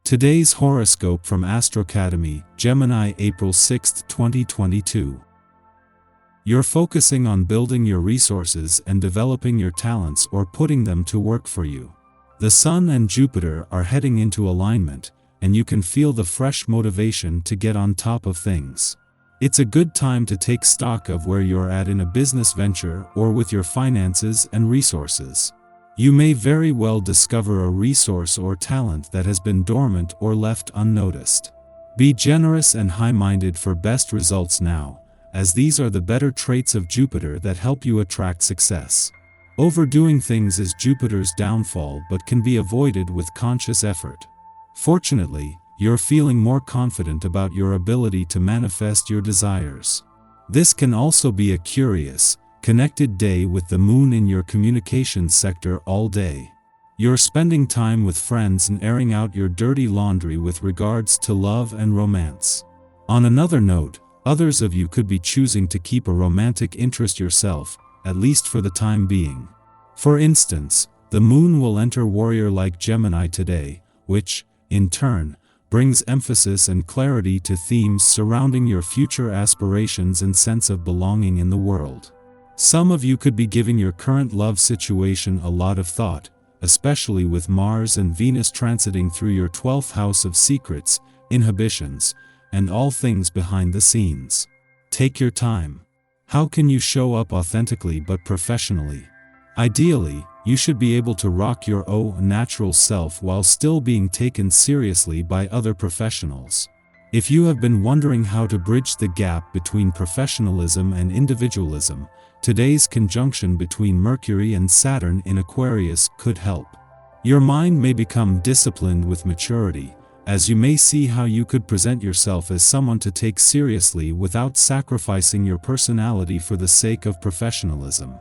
Today's horoscope from Astrocademy, Gemini, April 6, 2022. You're focusing on building your resources and developing your talents or putting them to work for you. The Sun and Jupiter are heading into alignment, and you can feel the fresh motivation to get on top of things. It's a good time to take stock of where you're at in a business venture or with your finances and resources. You may very well discover a resource or talent that has been dormant or left unnoticed. Be generous and high-minded for best results now, as these are the better traits of Jupiter that help you attract success. Overdoing things is Jupiter's downfall but can be avoided with conscious effort. Fortunately, you're feeling more confident about your ability to manifest your desires. This can also be a curious, connected day with the moon in your communications sector all day. You're spending time with friends and airing out your dirty laundry with regards to love and romance. On another note, others of you could be choosing to keep a romantic interest yourself, at least for the time being. For instance, the moon will enter warrior-like Gemini today, which, in turn, brings emphasis and clarity to themes surrounding your future aspirations and sense of belonging in the world. Some of you could be giving your current love situation a lot of thought, especially with Mars and Venus transiting through your 12th house of secrets, inhibitions, and all things behind the scenes. Take your time. How can you show up authentically but professionally? Ideally, you should be able to rock your natural self while still being taken seriously by other professionals. If you have been wondering how to bridge the gap between professionalism and individualism, today's conjunction between Mercury and Saturn in Aquarius could help. Your mind may become disciplined with maturity, as you may see how you could present yourself as someone to take seriously without sacrificing your personality for the sake of professionalism.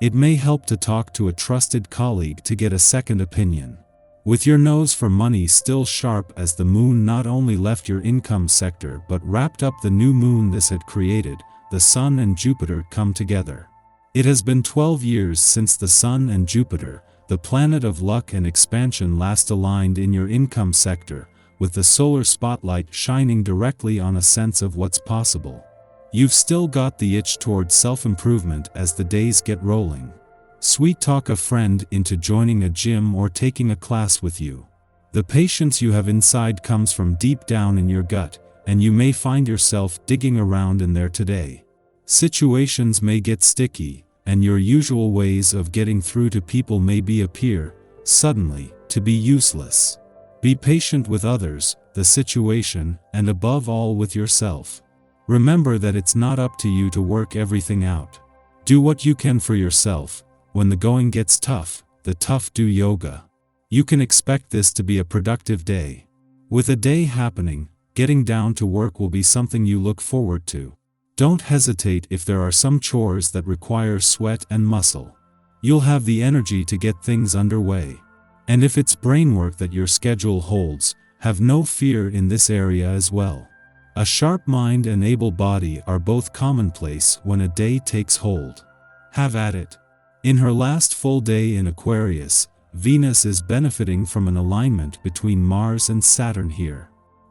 It may help to talk to a trusted colleague to get a second opinion. With your nose for money still sharp as the moon not only left your income sector but wrapped up the new moon this had created, the Sun and Jupiter come together. It has been 12 years since the Sun and Jupiter, the planet of luck and expansion, last aligned in your income sector, with the solar spotlight shining directly on a sense of what's possible. You've still got the itch toward self-improvement as the days get rolling. Sweet talk a friend into joining a gym or taking a class with you. The patience you have inside comes from deep down in your gut, and you may find yourself digging around in there today. Situations may get sticky, and your usual ways of getting through to people may appear, suddenly, to be useless. Be patient with others, the situation, and above all with yourself. Remember that it's not up to you to work everything out. Do what you can for yourself. When the going gets tough, the tough do yoga. You can expect this to be a productive day. With a day happening, getting down to work will be something you look forward to. Don't hesitate if there are some chores that require sweat and muscle. You'll have the energy to get things underway. And if it's brainwork that your schedule holds, have no fear in this area as well. A sharp mind and able body are both commonplace when a day takes hold. Have at it. In her last full day in Aquarius, Venus is benefiting from an alignment between Mars and Saturn here.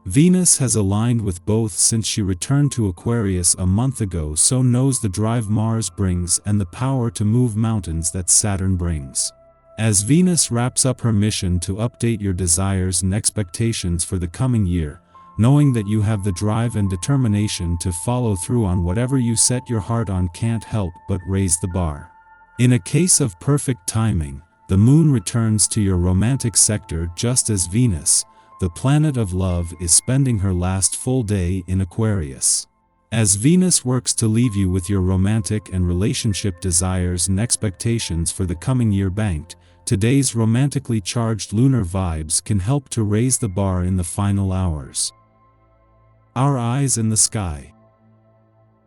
Venus has aligned with both since she returned to Aquarius a month ago, so knows the drive Mars brings and the power to move mountains that Saturn brings. As Venus wraps up her mission to update your desires and expectations for the coming year, knowing that you have the drive and determination to follow through on whatever you set your heart on can't help but raise the bar. In a case of perfect timing, the moon returns to your romantic sector just as Venus, the planet of love, is spending her last full day in Aquarius. As Venus works to leave you with your romantic and relationship desires and expectations for the coming year banked, today's romantically charged lunar vibes can help to raise the bar in the final hours. Our eyes in the sky.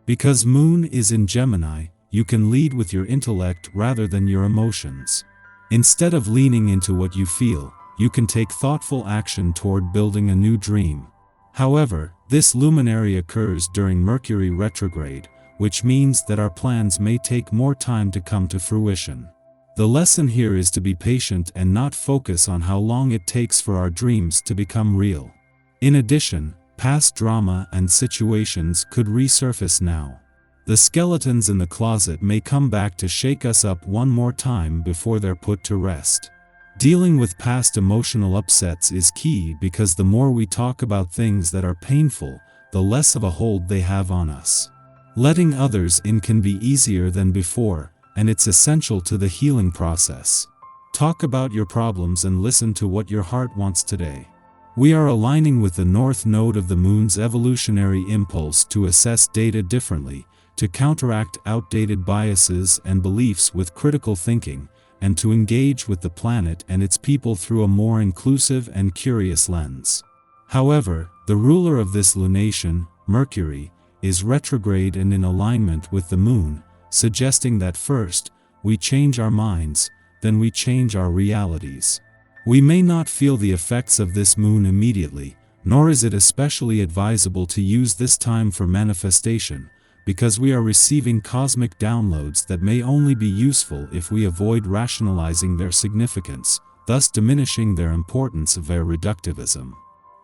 Because Moon is in Gemini, you can lead with your intellect rather than your emotions. Instead of leaning into what you feel, you can take thoughtful action toward building a new dream. However, this luminary occurs during Mercury retrograde, which means that our plans may take more time to come to fruition. The lesson here is to be patient and not focus on how long it takes for our dreams to become real. In addition, past drama and situations could resurface now. The skeletons in the closet may come back to shake us up one more time before they're put to rest. Dealing with past emotional upsets is key because the more we talk about things that are painful, the less of a hold they have on us. Letting others in can be easier than before, and it's essential to the healing process. Talk about your problems and listen to what your heart wants today. We are aligning with the north node of the moon's evolutionary impulse to assess data differently, to counteract outdated biases and beliefs with critical thinking, and to engage with the planet and its people through a more inclusive and curious lens. However, the ruler of this lunation, Mercury, is retrograde and in alignment with the moon, suggesting that first, we change our minds, then we change our realities. We may not feel the effects of this moon immediately, nor is it especially advisable to use this time for manifestation, because we are receiving cosmic downloads that may only be useful if we avoid rationalizing their significance, thus diminishing their importance via reductivism.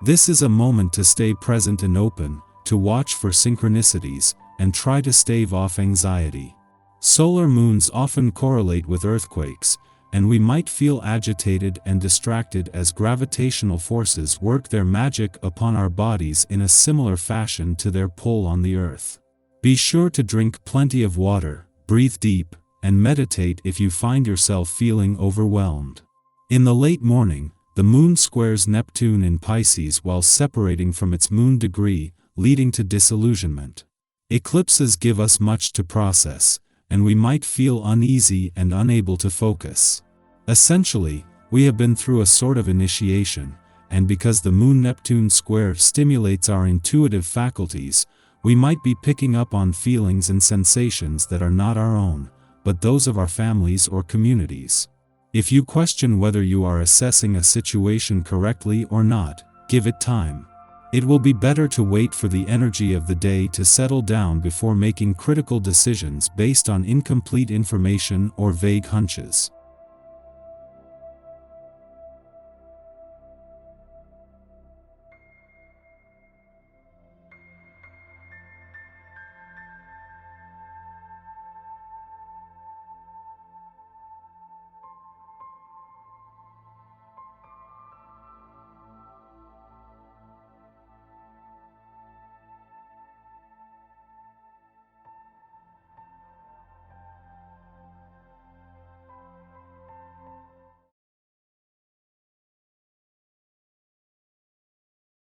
This is a moment to stay present and open, to watch for synchronicities, and try to stave off anxiety. Solar moons often correlate with earthquakes, and we might feel agitated and distracted as gravitational forces work their magic upon our bodies in a similar fashion to their pull on the earth. Be sure to drink plenty of water, breathe deep, and meditate if you find yourself feeling overwhelmed. In the late morning, the moon squares Neptune in Pisces while separating from its moon degree, leading to disillusionment. Eclipses give us much to process, and we might feel uneasy and unable to focus. Essentially, we have been through a sort of initiation, and because the Moon-Neptune square stimulates our intuitive faculties, we might be picking up on feelings and sensations that are not our own, but those of our families or communities. If you question whether you are assessing a situation correctly or not, give it time. It will be better to wait for the energy of the day to settle down before making critical decisions based on incomplete information or vague hunches.